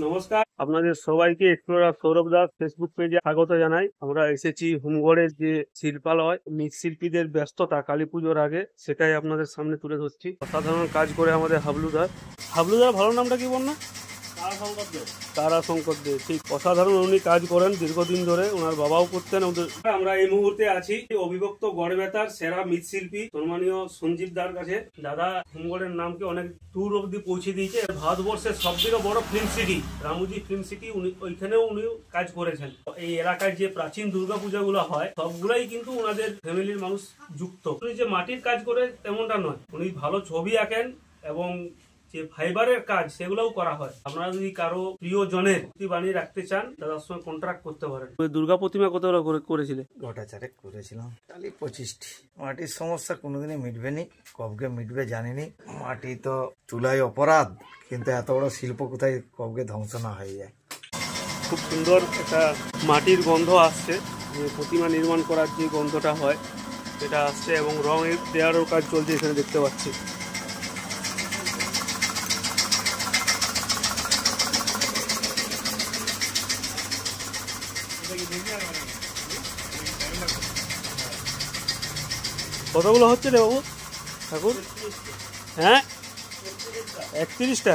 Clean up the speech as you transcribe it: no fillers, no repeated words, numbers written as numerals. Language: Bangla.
নমস্কার, আপনাদের সবাইকে এক্সপ্লোরার সৌরভ দাস ফেসবুক পেজে স্বাগত জানাই। আমরা এসেছি হোমগড়ের যে শিল্পালয়, মৃৎশিল্পীদের ব্যস্ততা কালী পুজোর আগে, সেটাই আপনাদের সামনে তুলে ধরছি। অসাধারণ কাজ করে আমাদের হাবলুদার। হাবলুদার ভালো নামটা কি বল না? তারাশঙ্কর দে, ঠিক অসাধারণ উনি কাজ করেন দীর্ঘদিন ধরে, ওনার বাবাও করতেন। আমরা এই মুহূর্তে আছি অবিভক্ত গড়বেতার সেরা মৃৎশিল্পী সম্মানীয় সঞ্জীব দার কাছে। দাদা হোমগড়ের নামকে অনেক দূর অব্দি পৌঁছে দিয়েছে। ভারতবর্ষের সব থেকে বড় film city Ramoji film city, ওইখানেও উনি কাজ করেছেন। এই এলাকায় যে প্রাচীন দুর্গাপূজাগুলো হয় সবগুলাই কিন্তু ওনাদের ফ্যামিলির মানুষ যুক্ত। উনি যে মাটির কাজ করে তেমনটা নয়, উনি ভালো ছবি আঁকেন এবং যে ফাইবারের কাজ সেগুলোও করা হয়। আপনারা যদি কারো প্রিয়জনের মূর্তি বানিয়ে রাখতে চান, দাদার সঙ্গে কন্ট্রাক্ট করতে পারেন। দুর্গা প্রতিমা কত করেছিলে? গোটা চারেক করেছিলাম, খালি 25টি। মাটির সমস্যা কোনোদিনই মিটবে নি, কবকে মিটবে জানিনি। মাটি তো তুলাই অপরাধ, কিন্তু এত বড় শিল্প কোথায় কবকে ধ্বংস না হয়ে যায়। খুব সুন্দর একটা মাটির গন্ধ আসছে, যে প্রতিমা নির্মাণ করার যে গন্ধটা হয় সেটা আসছে, এবং রং দেওয়ারও কাজ চলছে এখানে দেখতে পাচ্ছি। কতগুলো হচ্ছে রে বাবু ঠাকুর? হ্যাঁ, 31টা।